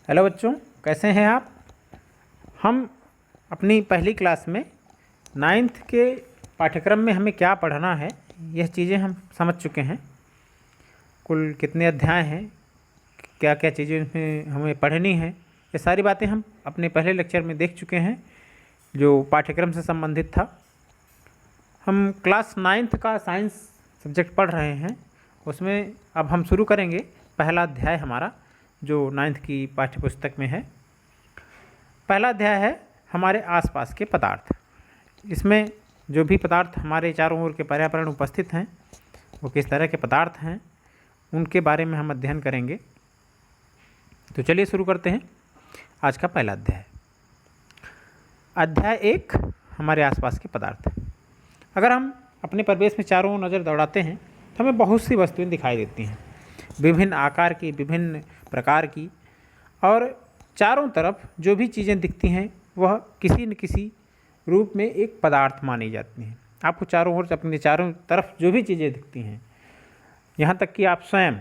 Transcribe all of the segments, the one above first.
Hello बच्चों, कैसे हैं आप। हम अपनी पहली क्लास में 9th के पाठ्यक्रम में हमें क्या पढ़ना है, यह चीज़ें हम समझ चुके हैं। कुल कितने अध्याय हैं, क्या क्या चीज़ें इसमें हमें पढ़नी है, ये सारी बातें हम अपने पहले लेक्चर में देख चुके हैं जो पाठ्यक्रम से संबंधित था। हम क्लास 9th का साइंस सब्जेक्ट पढ़ रहे हैं, उसमें अब हम शुरू करेंगे पहला अध्याय हमारा जो 9th की पाठ्यपुस्तक में है। पहला अध्याय है हमारे आसपास के पदार्थ। इसमें जो भी पदार्थ हमारे चारों ओर के पर्यावरण उपस्थित हैं वो किस तरह के पदार्थ हैं, उनके बारे में हम अध्ययन करेंगे। तो चलिए शुरू करते हैं आज का पहला अध्याय। अध्याय 1 हमारे आसपास के पदार्थ। अगर हम अपने परिवेश में चारों ओर नज़र दौड़ाते हैं तो हमें बहुत सी वस्तुएं दिखाई देती हैं, विभिन्न आकार की, विभिन्न प्रकार की, और चारों तरफ जो भी चीज़ें दिखती हैं वह किसी न किसी रूप में एक पदार्थ मानी जाती हैं। आपको चारों ओर अपने चारों तरफ जो भी चीज़ें दिखती हैं, यहाँ तक कि आप स्वयं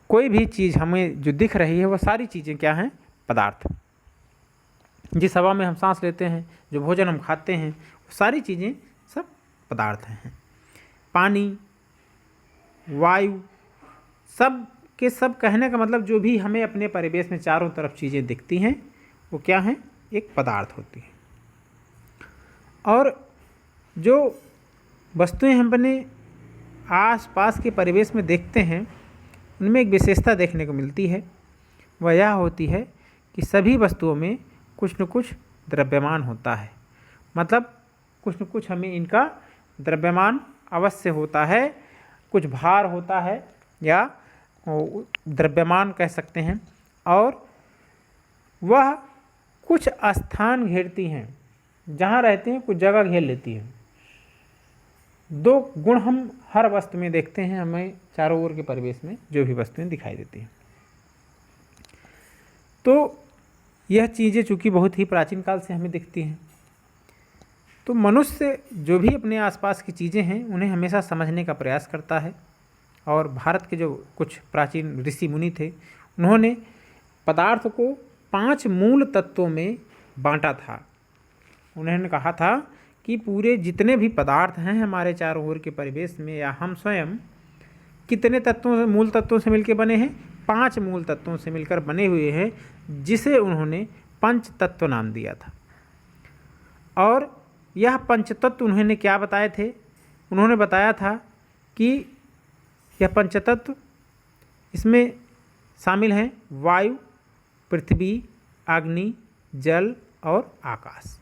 कोई भी चीज़ हमें जो दिख रही है वह सारी चीज़ें क्या हैं? पदार्थ। जिस हवा में हम सांस लेते हैं, जो भोजन हम खाते हैं, वो सारी चीज़ें सब पदार्थ हैं। पानी, वायु, सब के सब कहने का मतलब जो भी हमें अपने परिवेश में चारों तरफ चीज़ें दिखती हैं वो क्या हैं? एक पदार्थ होती हैं। और जो वस्तुएं हम अपने आसपास के परिवेश में देखते हैं उनमें एक विशेषता देखने को मिलती है। वह यह होती है कि सभी वस्तुओं में कुछ न कुछ द्रव्यमान होता है। मतलब कुछ न कुछ हमें इनका द्रव्यमान अवश्य होता है, कुछ भार होता है या द्रव्यमान कह सकते हैं, और वह कुछ स्थान घेरती हैं, जहाँ रहते हैं कुछ जगह घेर लेती हैं। दो गुण हम हर वस्तु में देखते हैं, हमें चारों ओर के परिवेश में जो भी वस्तुएं दिखाई देती हैं। तो यह चीज़ें चूँकि बहुत ही प्राचीन काल से हमें दिखती हैं, तो मनुष्य जो भी अपने आसपास की चीज़ें हैं उन्हें हमेशा समझने का प्रयास करता है। और भारत के जो कुछ प्राचीन ऋषि मुनि थे उन्होंने पदार्थ को 5 मूल तत्वों में बांटा था। उन्होंने कहा था कि पूरे जितने भी पदार्थ हैं हमारे चारों ओर के परिवेश में, या हम स्वयं कितने तत्वों, मूल तत्वों से मिलकर बने हैं? 5 मूल तत्वों से मिलकर बने हुए हैं, जिसे उन्होंने पंच तत्व नाम दिया था। और यह पंचतत्व उन्होंने क्या बताए थे? उन्होंने बताया था कि यह पंचतत्व, इसमें शामिल हैं वायु, पृथ्वी, अग्नि, जल और आकाश।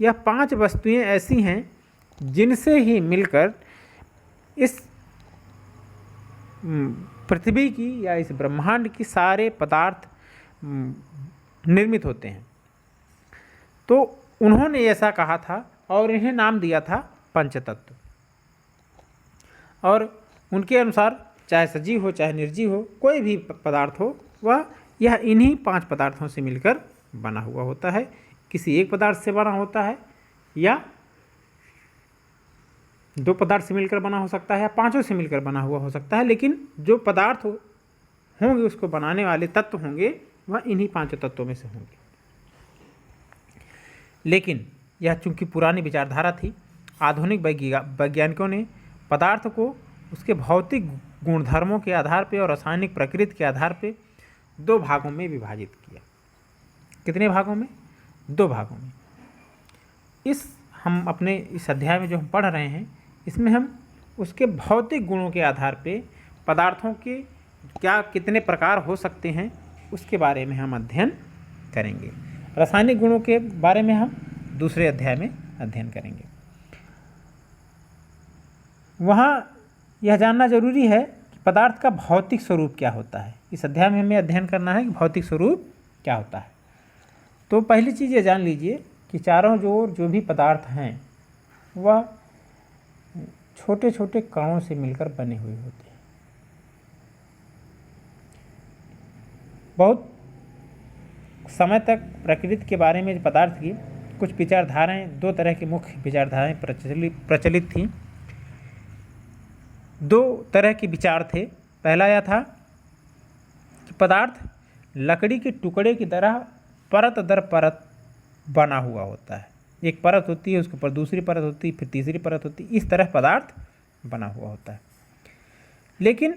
यह 5 वस्तुएं ऐसी हैं जिनसे ही मिलकर इस पृथ्वी की या इस ब्रह्मांड की सारे पदार्थ निर्मित होते हैं। तो उन्होंने ऐसा कहा था और इन्हें नाम दिया था पंचतत्व। और उनके अनुसार चाहे सजीव हो चाहे निर्जीव हो, कोई भी पदार्थ हो, वह यह इन्हीं 5 पदार्थों से मिलकर बना हुआ होता है। किसी एक पदार्थ से बना होता है, या 2 पदार्थ से मिलकर बना हो सकता है, या 5 से मिलकर बना हुआ हो सकता है, लेकिन जो पदार्थ होंगे, उसको बनाने वाले तत्व होंगे, वह इन्हीं 5 तत्वों में से होंगे। लेकिन यह चूँकि पुरानी विचारधारा थी, आधुनिक वैज्ञानिकों ने पदार्थ को उसके भौतिक गुणधर्मों के आधार पर और रासायनिक प्रकृति के आधार पर 2 भागों में विभाजित किया। कितने भागों में? 2 भागों में। हम अपने इस अध्याय में जो हम पढ़ रहे हैं, इसमें हम उसके भौतिक गुणों के आधार पे पदार्थों के क्या कितने प्रकार हो सकते हैं उसके बारे में हम अध्ययन करेंगे। रासायनिक गुणों के बारे में हम दूसरे अध्याय में अध्ययन करेंगे। वहाँ यह जानना जरूरी है कि पदार्थ का भौतिक स्वरूप क्या होता है। इस अध्याय में हमें अध्ययन करना है कि भौतिक स्वरूप क्या होता है। तो पहली चीज़ ये जान लीजिए कि चारों ओर जो भी पदार्थ हैं वह छोटे छोटे कणों से मिलकर बने हुए होते हैं। बहुत समय तक प्रकृति के बारे में पदार्थ की कुछ विचारधाराएं, 2 तरह की मुख्य विचारधाराएं प्रचलित थीं। 2 तरह के विचार थे। पहला यह था कि पदार्थ लकड़ी के टुकड़े की तरह परत दर परत बना हुआ होता है। एक परत होती है, उसके ऊपर दूसरी परत होती है, फिर तीसरी परत होती है, इस तरह पदार्थ बना हुआ होता है। लेकिन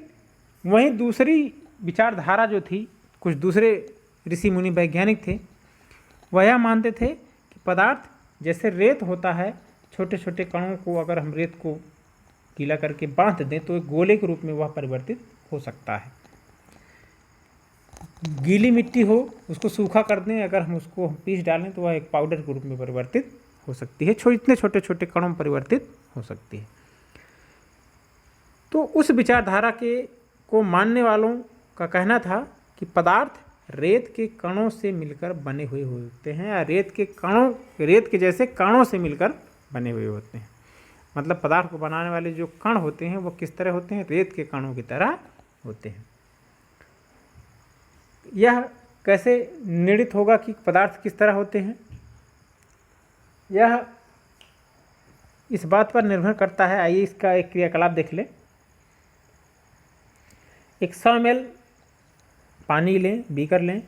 वहीं दूसरी विचारधारा जो थी, कुछ दूसरे ऋषि मुनि वैज्ञानिक थे, वह यह मानते थे कि पदार्थ जैसे रेत होता है, छोटे छोटे कणों को अगर हम रेत को गीला करके बांध दें तो एक गोले के रूप में वह परिवर्तित हो सकता है। गीली मिट्टी हो, उसको सूखा कर दें, अगर हम उसको पीस डालें तो वह एक पाउडर के रूप में परिवर्तित हो सकती है, इतने छोटे छोटे कणों में परिवर्तित हो सकती है। तो उस विचारधारा के को मानने वालों का कहना था कि पदार्थ रेत के कणों से मिलकर बने हुए होते हैं, या रेत के जैसे कणों से मिलकर बने हुए होते हैं। मतलब पदार्थ को बनाने वाले जो कण होते हैं वो किस तरह होते हैं, रेत के कणों की तरह होते हैं। यह कैसे निर्णित होगा कि पदार्थ किस तरह होते हैं? यह इस बात पर निर्भर करता है। आइए इसका एक क्रियाकलाप देख लें। एक 100 ml पानी लें, बीकर लें,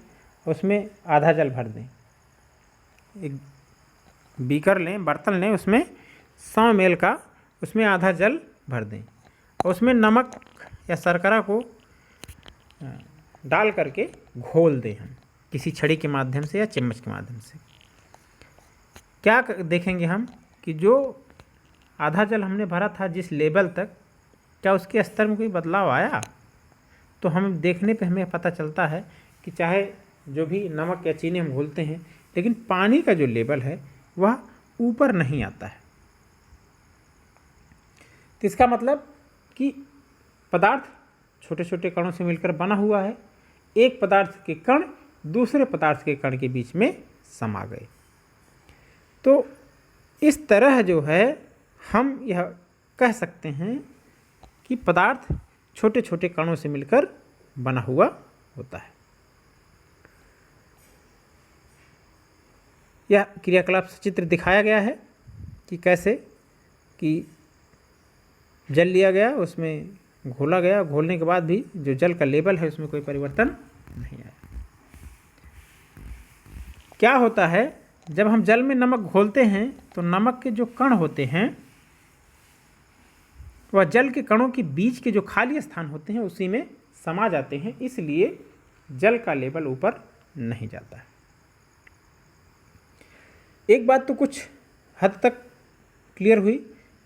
उसमें आधा जल भर दें। एक बीकर लें, बर्तन लें, उसमें 100 ml का उसमें आधा जल भर दें और उसमें नमक या शर्करा को डाल करके घोल दें हम किसी छड़ी के माध्यम से या चम्मच के माध्यम से। क्या देखेंगे हम कि जो आधा जल हमने भरा था जिस लेवल तक, क्या उसके स्तर में कोई बदलाव आया? तो हम देखने पे हमें पता चलता है कि चाहे जो भी नमक या चीनी हम घोलते हैं, लेकिन पानी का जो लेवल है वह ऊपर नहीं आता है। तो इसका मतलब कि पदार्थ छोटे छोटे कणों से मिलकर बना हुआ है। एक पदार्थ के कण दूसरे पदार्थ के कण के बीच में समा गए। तो इस तरह जो है हम यह कह सकते हैं कि पदार्थ छोटे छोटे कणों से मिलकर बना हुआ होता है। यह क्रियाकलाप चित्र दिखाया गया है कि कैसे कि जल लिया गया, उसमें घोला गया, घोलने के बाद भी जो जल का लेवल है उसमें कोई परिवर्तन नहीं आया। क्या होता है, जब हम जल में नमक घोलते हैं तो नमक के जो कण होते हैं वह जल के कणों के बीच के जो खाली स्थान होते हैं उसी में समा जाते हैं, इसलिए जल का लेवल ऊपर नहीं जाता है। एक बात तो कुछ हद तक क्लियर हुई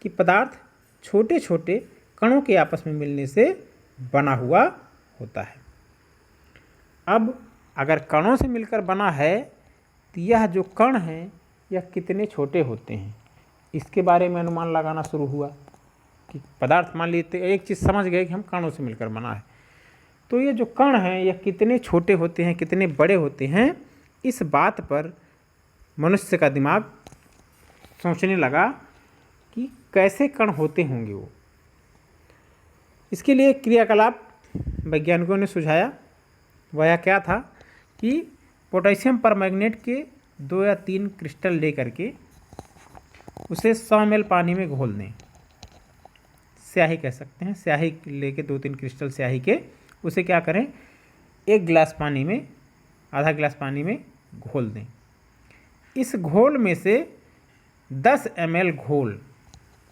कि पदार्थ छोटे छोटे कणों के आपस में मिलने से बना हुआ होता है। अब अगर कणों से मिलकर बना है तो यह जो कण हैं यह कितने छोटे होते हैं, इसके बारे में अनुमान लगाना शुरू हुआ कि पदार्थ मान लीजिए एक चीज़ समझ गए कि हम कणों से मिलकर बना है, तो ये जो कण हैं यह कितने छोटे होते हैं, कितने बड़े होते हैं, इस बात पर मनुष्य का दिमाग सोचने लगा कि कैसे कण होते होंगे वो। इसके लिए क्रियाकलाप वैज्ञानिकों ने सुझाया। वह क्या था कि पोटेशियम परमैंगनेट के 2 या 3 क्रिस्टल ले करके उसे 100 ml पानी में घोल दें। स्याही कह सकते हैं, स्याही लेके 2-3 क्रिस्टल स्याही के उसे क्या करें, 1 गिलास पानी में, आधा गिलास पानी में घोल दें। इस घोल में से 10 ml घोल,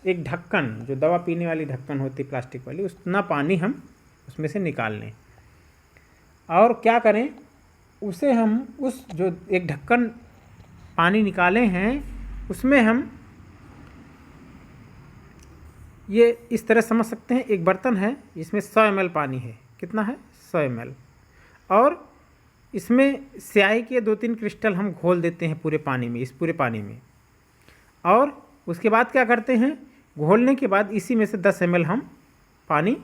एक ढक्कन जो दवा पीने वाली ढक्कन होती है प्लास्टिक वाली, उतना पानी हम उसमें से निकाल लें और क्या करें, उसे हम उस जो एक ढक्कन पानी निकाले हैं उसमें हम ये इस तरह समझ सकते हैं, एक बर्तन है इसमें 100 ml पानी है। कितना है? 100 ml। और इसमें स्याही के 2-3 क्रिस्टल हम घोल देते हैं पूरे पानी में, इस पूरे पानी में। और उसके बाद क्या करते हैं, घोलने के बाद इसी में से 10 ml हम पानी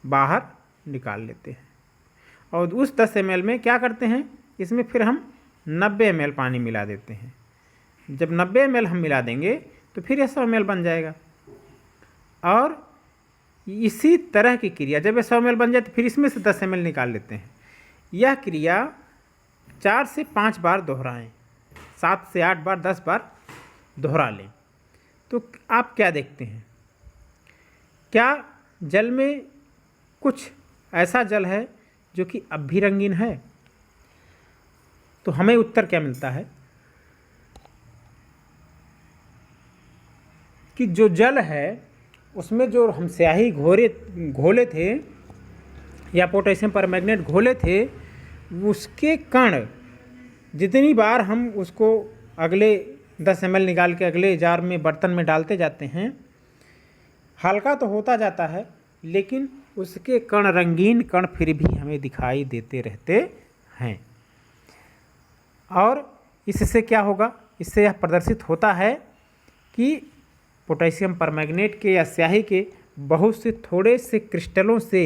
बाहर निकाल लेते हैं और उस 10 ml में क्या करते हैं, इसमें फिर हम 90 ml पानी मिला देते हैं। जब 90 ml हम मिला देंगे तो फिर यह 100 ml बन जाएगा। और इसी तरह की क्रिया, जब ये 100 ml बन जाए तो फिर इसमें से 10 ml निकाल लेते हैं। यह क्रिया 4 से 5 बार दोहराएं, 7 से 8 बार, 10 बार दोहरा लें। तो आप क्या देखते हैं, क्या जल में कुछ ऐसा जल है जो कि अब भी रंगीन है? तो हमें उत्तर क्या मिलता है कि जो जल है उसमें जो हम स्याही घोले थे या पोटेशियम परमैंगनेट घोले थे, उसके कण जितनी बार हम उसको अगले 10 ml निकाल के अगले जार में बर्तन में डालते जाते हैं, हल्का तो होता जाता है लेकिन उसके कण, रंगीन कण फिर भी हमें दिखाई देते रहते हैं। और इससे क्या होगा, इससे यह प्रदर्शित होता है कि पोटेशियम परमैंगनेट के या स्याही के बहुत से थोड़े से क्रिस्टलों से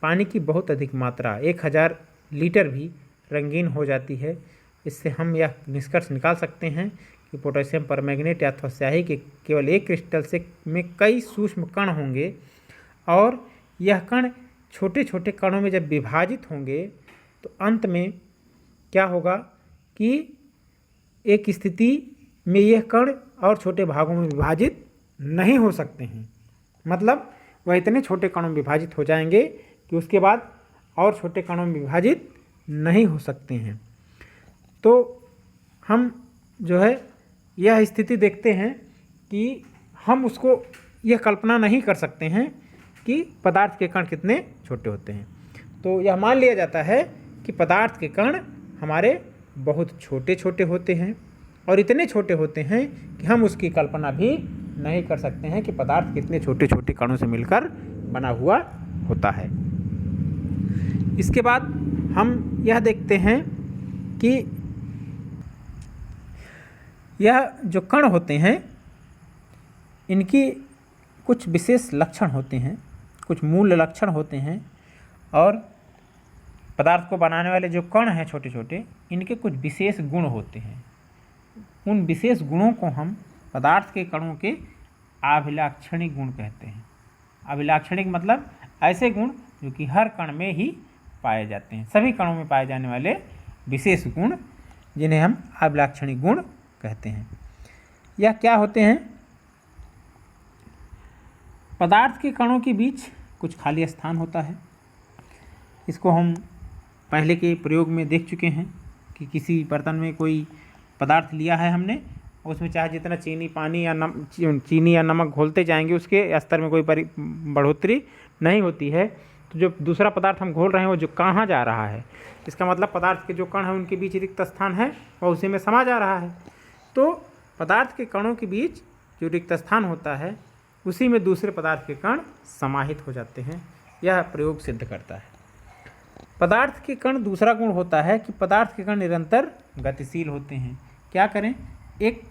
पानी की बहुत अधिक मात्रा 1000 लीटर भी रंगीन हो जाती है। इससे हम यह निष्कर्ष निकाल सकते हैं कि पोटेशियम परमैंगनेट अथवा स्याही के केवल एक क्रिस्टल से में कई सूक्ष्म कण होंगे और यह कण छोटे छोटे कणों में जब विभाजित होंगे तो अंत में क्या होगा कि एक स्थिति में यह कण और छोटे भागों में विभाजित नहीं हो सकते हैं। मतलब वह इतने छोटे कणों में विभाजित हो जाएंगे कि उसके बाद और छोटे कणों में विभाजित नहीं हो सकते हैं। तो हम जो है यह स्थिति देखते हैं कि हम उसको यह कल्पना नहीं कर सकते हैं कि पदार्थ के कण कितने छोटे होते हैं। तो यह मान लिया जाता है कि पदार्थ के कण हमारे बहुत छोटे छोटे होते हैं और इतने छोटे होते हैं कि हम उसकी कल्पना भी नहीं कर सकते हैं कि पदार्थ कितने छोटे छोटे कणों से मिलकर बना हुआ होता है। इसके बाद हम यह देखते हैं कि यह जो कण होते हैं इनकी कुछ विशेष लक्षण होते हैं, कुछ मूल लक्षण होते हैं और पदार्थ को बनाने वाले जो कण हैं छोटे छोटे, इनके कुछ विशेष गुण होते हैं। उन विशेष गुणों को हम पदार्थ के कणों के अभिलाक्षणिक गुण कहते हैं। अभिलाक्षणिक मतलब ऐसे गुण जो कि हर कण में ही पाए जाते हैं, सभी कणों में पाए जाने वाले विशेष गुण जिन्हें हम अभिलाक्षणिक गुण कहते हैं। यह क्या होते हैं? पदार्थ के कणों के बीच कुछ खाली स्थान होता है। इसको हम पहले के प्रयोग में देख चुके हैं कि किसी बर्तन में कोई पदार्थ लिया है हमने, उसमें चाहे जितना चीनी या नमक घोलते जाएंगे उसके स्तर में कोई बढ़ोतरी नहीं होती है। तो जो दूसरा पदार्थ हम घोल रहे हैं वो जो कहाँ जा रहा है, इसका मतलब पदार्थ के जो कण हैं उनके बीच रिक्त स्थान है और उसी में समा जा रहा है। तो पदार्थ के कणों के बीच जो रिक्त स्थान होता है उसी में दूसरे पदार्थ के कण समाहित हो जाते हैं। यह प्रयोग सिद्ध करता है। पदार्थ के कण दूसरा गुण होता है कि पदार्थ के कण निरंतर गतिशील होते हैं। क्या करें, एक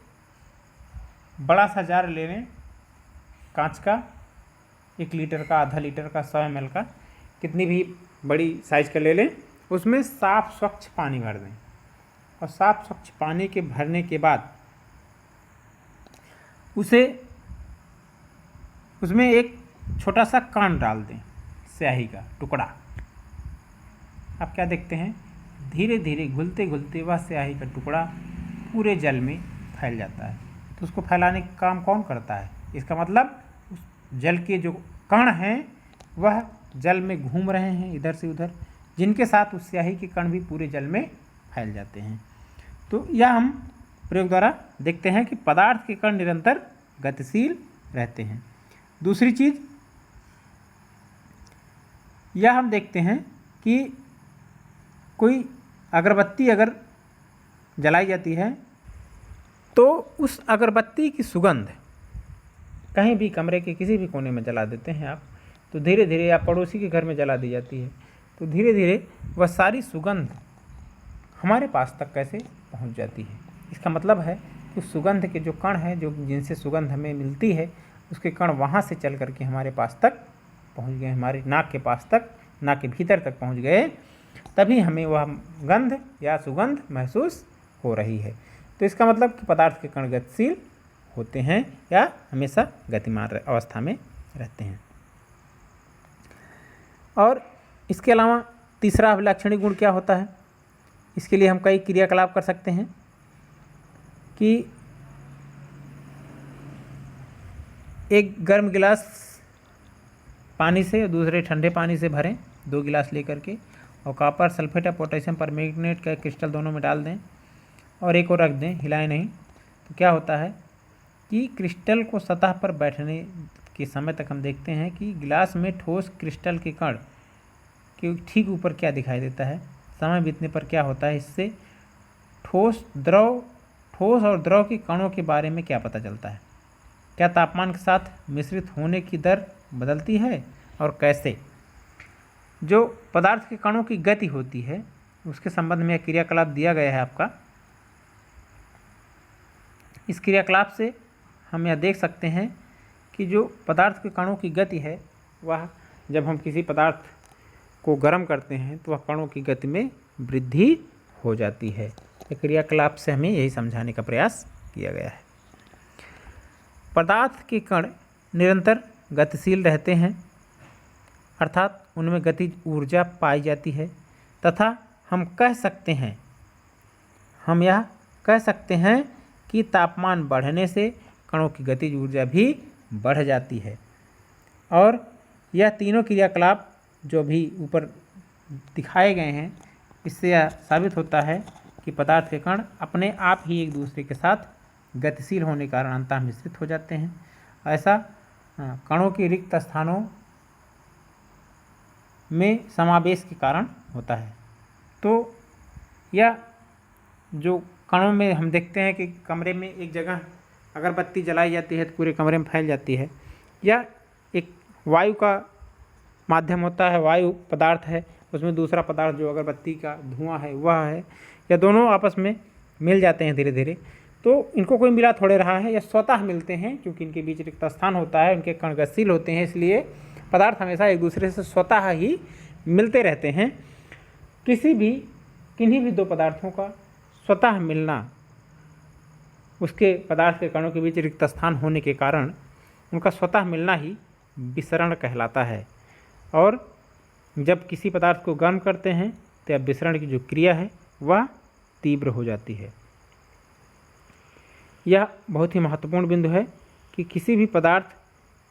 बड़ा सा जार ले लें कांच का, 1 लीटर का, आधा लीटर का, 100 ml का, कितनी भी बड़ी साइज का ले लें, उसमें साफ स्वच्छ पानी भर दें और साफ स्वच्छ पानी के भरने के बाद उसमें एक छोटा सा कण डाल दें, स्याही का टुकड़ा। आप क्या देखते हैं, धीरे धीरे घुलते घुलते वह स्याही का टुकड़ा पूरे जल में फैल जाता है। तो उसको फैलाने का काम कौन करता है? इसका मतलब उस जल के जो कण हैं वह जल में घूम रहे हैं इधर से उधर, जिनके साथ उस स्याही के कण भी पूरे जल में फैल जाते हैं। तो यह हम प्रयोग द्वारा देखते हैं कि पदार्थ के कण निरंतर गतिशील रहते हैं। दूसरी चीज़ यह हम देखते हैं कि कोई अगरबत्ती अगर जलाई जाती है तो उस अगरबत्ती की सुगंध कहीं भी कमरे के किसी भी कोने में जला देते हैं आप, तो धीरे धीरे या पड़ोसी के घर में जला दी जाती है, तो धीरे धीरे वह सारी सुगंध हमारे पास तक कैसे पहुंच जाती है। इसका मतलब है कि सुगंध के जो कण हैं, जो जिनसे सुगंध हमें मिलती है, उसके कण वहाँ से चल करके हमारे पास तक पहुँच गए, हमारे नाक के पास तक, नाक के भीतर तक पहुँच गए, तभी हमें वह गंध या सुगंध महसूस हो रही है। तो इसका मतलब कि पदार्थ के कण गतिशील होते हैं या हमेशा गतिमान अवस्था में रहते हैं। और इसके अलावा तीसरा अभिलाक्षणिक गुण क्या होता है? इसके लिए हम कई क्रियाकलाप कर सकते हैं कि एक गर्म गिलास पानी से दूसरे ठंडे पानी से भरें, 2 गिलास लेकर के, और कॉपर सल्फेट या पोटेशियम परमैंगनेट का क्रिस्टल दोनों में डाल दें और एक और रख दें, हिलाएं नहीं, तो क्या होता है कि क्रिस्टल को सतह पर बैठने के समय तक हम देखते हैं कि गिलास में ठोस क्रिस्टल के कण के ठीक ऊपर क्या दिखाई देता है। समय बीतने पर क्या होता है, इससे ठोस और द्रव के कणों के बारे में क्या पता चलता है। क्या तापमान के साथ मिश्रित होने की दर बदलती है और कैसे। जो पदार्थ के कणों की गति होती है उसके संबंध में क्रियाकलाप दिया गया है आपका। इस क्रियाकलाप से हम यह देख सकते हैं कि जो पदार्थ के कणों की गति है वह जब हम किसी पदार्थ को गर्म करते हैं तो वह कणों की गति में वृद्धि हो जाती है। ये क्रियाकलाप से हमें यही समझाने का प्रयास किया गया है। पदार्थ के कण निरंतर गतिशील रहते हैं, अर्थात उनमें गतिज ऊर्जा पाई जाती है तथा हम यह कह सकते हैं कि तापमान बढ़ने से कणों की गतिज ऊर्जा भी बढ़ जाती है। और यह तीनों क्रियाकलाप जो भी ऊपर दिखाए गए हैं इससे यह साबित होता है कि पदार्थ के कण अपने आप ही एक दूसरे के साथ गतिशील होने के कारण अंतः मिश्रित हो जाते हैं। ऐसा कणों के रिक्त स्थानों में समावेश के कारण होता है। तो यह जो कणों में हम देखते हैं कि कमरे में एक जगह अगर बत्ती जलाई जाती है तो पूरे कमरे में फैल जाती है, या एक वायु का माध्यम होता है, वायु पदार्थ है, उसमें दूसरा पदार्थ जो अगरबत्ती का धुआं है वह है, या दोनों आपस में मिल जाते हैं धीरे धीरे, तो इनको कोई मिला थोड़े रहा है, या स्वतः मिलते हैं क्योंकि इनके बीच रिक्त स्थान होता है, उनके कण गतिशील होते हैं, इसलिए पदार्थ हमेशा एक दूसरे से स्वतः ही मिलते रहते हैं। किन्हीं भी दो पदार्थों का स्वतः मिलना उसके पदार्थ के कणों के बीच रिक्त स्थान होने के कारण उनका स्वतः मिलना ही विसरण कहलाता है। और जब किसी पदार्थ को गर्म करते हैं तो विसरण की जो क्रिया है वह तीव्र हो जाती है। यह बहुत ही महत्वपूर्ण बिंदु है कि किसी भी पदार्थ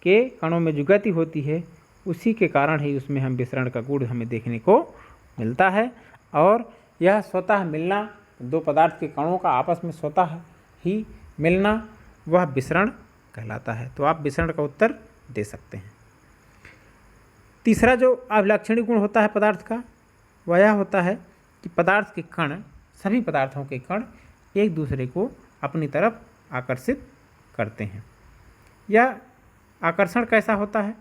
के कणों में जो गति होती है उसी के कारण ही उसमें हम विसरण का गुण हमें देखने को मिलता है। और यह स्वतः मिलना, दो पदार्थ के कणों का आपस में स्वतः ही मिलना, वह विसरण कहलाता है। तो आप विसरण का उत्तर दे सकते हैं। तीसरा जो अभिलक्षणिक गुण होता है पदार्थ का वह यह होता है कि पदार्थ के कण, सभी पदार्थों के कण एक दूसरे को अपनी तरफ आकर्षित करते हैं। यह आकर्षण कैसा होता है,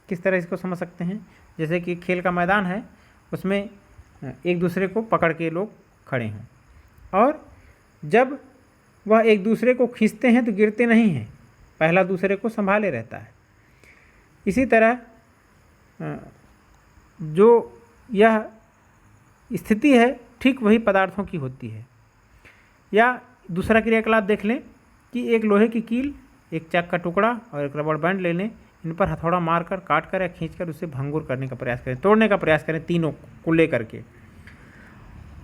किस तरह इसको समझ सकते हैं। जैसे कि खेल का मैदान है, उसमें एक दूसरे को पकड़ के लोग खड़े हैं और जब वह एक दूसरे को खींचते हैं तो गिरते नहीं हैं, पहला दूसरे को संभाले रहता है। इसी तरह जो यह स्थिति है ठीक वही पदार्थों की होती है। या दूसरा क्रियाकलाप देख लें कि एक लोहे की कील, एक चाक का टुकड़ा और एक रबड़ बैंड ले लें, इन पर हथौड़ा मारकर, काटकर या खींचकर उसे भंगुर करने का प्रयास करें, तोड़ने का प्रयास करें तीनों को लेकर के।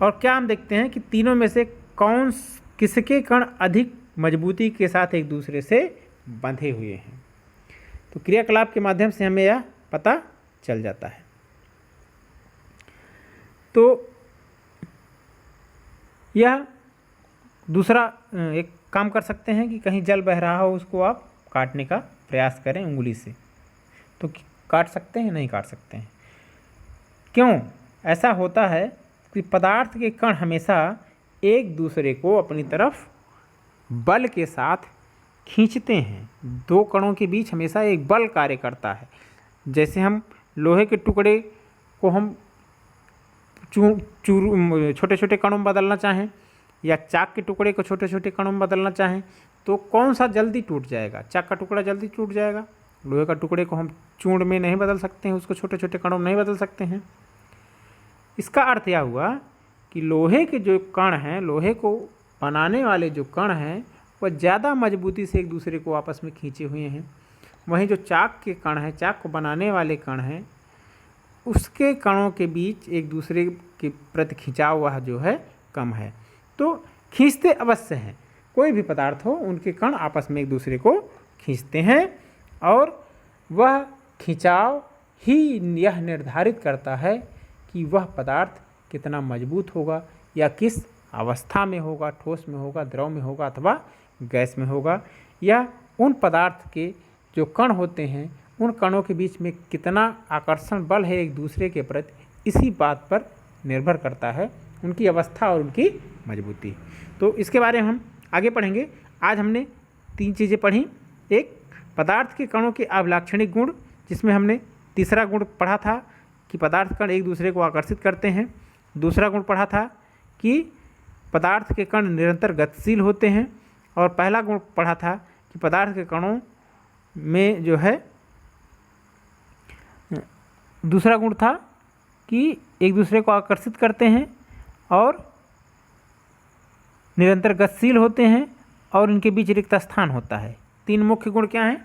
और क्या हम देखते हैं कि तीनों में से किसके कण अधिक मजबूती के साथ एक दूसरे से बंधे हुए हैं। तो क्रियाकलाप के माध्यम से हमें यह पता चल जाता है। तो यह दूसरा एक काम कर सकते हैं कि कहीं जल बह रहा हो उसको आप काटने का प्रयास करें उंगली से, तो काट सकते हैं, नहीं काट सकते हैं। क्यों ऐसा होता है कि पदार्थ के कण हमेशा एक दूसरे को अपनी तरफ बल के साथ खींचते हैं। दो कणों के बीच हमेशा एक बल कार्य करता है। जैसे हम लोहे के टुकड़े को हम छोटे छोटे कणों में बदलना चाहें या चाक के टुकड़े को छोटे छोटे कणों में बदलना चाहें तो कौन सा जल्दी टूट जाएगा? चाक का टुकड़ा जल्दी टूट जाएगा। लोहे का टुकड़े को हम चूर्ण में नहीं बदल सकते हैं, उसको छोटे छोटे कणों में नहीं बदल सकते हैं। इसका अर्थ यह हुआ कि लोहे के जो कण हैं, लोहे को बनाने वाले जो कण हैं, वह ज़्यादा मजबूती से एक दूसरे को आपस में खींचे हुए हैं। वहीं जो चाक के कण हैं, चाक को बनाने वाले कण हैं, उसके कणों के बीच एक दूसरे के प्रति खिंचाव वह जो है कम है। तो खींचते अवश्य हैं, कोई भी पदार्थ हो उनके कण आपस में एक दूसरे को खींचते हैं और वह खिंचाव ही यह निर्धारित करता है कि वह पदार्थ कितना मजबूत होगा या किस अवस्था में होगा, ठोस में होगा, द्रव में होगा अथवा गैस में होगा, या उन पदार्थ के जो कण होते हैं उन कणों के बीच में कितना आकर्षण बल है एक दूसरे के प्रति, इसी बात पर निर्भर करता है उनकी अवस्था और उनकी मजबूती। तो इसके बारे में हम आगे पढ़ेंगे। आज हमने 3 चीज़ें पढ़ी। एक, पदार्थ के कणों के अभिलाक्षणिक गुण, जिसमें हमने तीसरा गुण पढ़ा था कि पदार्थ कण एक दूसरे को आकर्षित करते हैं। दूसरा गुण पढ़ा था कि पदार्थ के कण निरंतर गतिशील होते हैं। और पहला गुण पढ़ा था कि पदार्थ के कणों में जो है, दूसरा गुण था कि एक दूसरे को आकर्षित करते हैं और निरंतर गतिशील होते हैं और इनके बीच रिक्त स्थान होता है। 3 मुख्य गुण क्या हैं?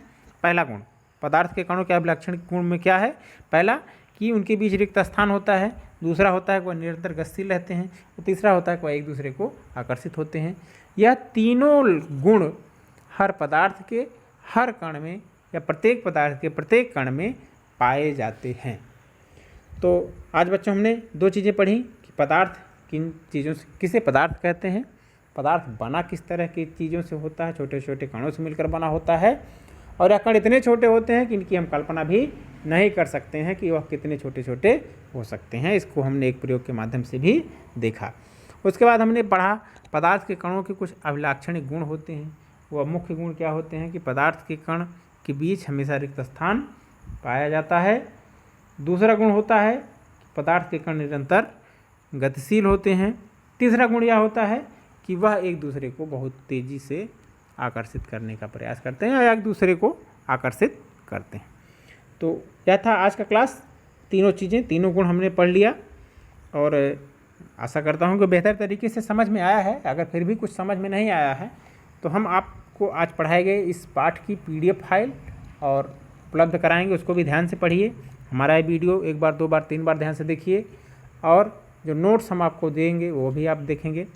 पहला गुण, पदार्थ के कणों के अभिलक्षण गुण में क्या है? पहला कि उनके बीच रिक्त स्थान होता है, दूसरा होता है कि वह निरंतर गतिशील रहते हैं, और तीसरा होता है कि वह एक दूसरे को आकर्षित होते हैं। यह तीनों गुण हर पदार्थ के हर कण में या प्रत्येक पदार्थ के प्रत्येक कण में पाए जाते हैं। तो आज बच्चों हमने 2 चीज़ें पढ़ी कि पदार्थ किन चीज़ों से, किसे पदार्थ कहते हैं, पदार्थ बना किस तरह की चीज़ों से होता है, छोटे छोटे कणों से मिलकर बना होता है, और यह कण इतने छोटे होते हैं कि इनकी हम कल्पना भी नहीं कर सकते हैं कि वह कितने छोटे छोटे हो सकते हैं। इसको हमने एक प्रयोग के माध्यम से भी देखा। उसके बाद हमने पढ़ा पदार्थ के कणों के कुछ अभिलाक्षणिक गुण होते हैं। वह मुख्य गुण क्या होते हैं कि पदार्थ के कण के बीच हमेशा रिक्त स्थान पाया जाता है। दूसरा गुण होता है कि पदार्थ के कण निरंतर गतिशील होते हैं। तीसरा गुण यह होता है कि वह एक दूसरे को बहुत तेज़ी से आकर्षित करने का प्रयास करते हैं या एक दूसरे को आकर्षित करते हैं। तो यह था आज का क्लास। तीनों चीज़ें, तीनों गुण हमने पढ़ लिया और आशा करता हूँ कि बेहतर तरीके से समझ में आया है। अगर फिर भी कुछ समझ में नहीं आया है तो हम आपको आज पढ़ाए गए इस पाठ की PDF फाइल और उपलब्ध कराएंगे, उसको भी ध्यान से पढ़िए। हमारा ये वीडियो 1 बार 2 बार 3 बार ध्यान से देखिए, और जो नोट्स हम आपको देंगे वो भी आप देखेंगे।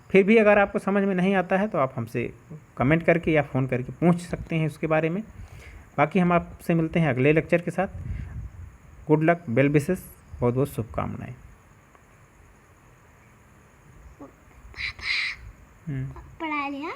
फिर भी अगर आपको समझ में नहीं आता है तो आप हमसे कमेंट करके या फ़ोन करके पूछ सकते हैं उसके बारे में। बाकी हम आपसे मिलते हैं अगले लेक्चर के साथ। गुड लक, वेल विशेस, बहुत बहुत शुभकामनाएं। पढ़ा लिया।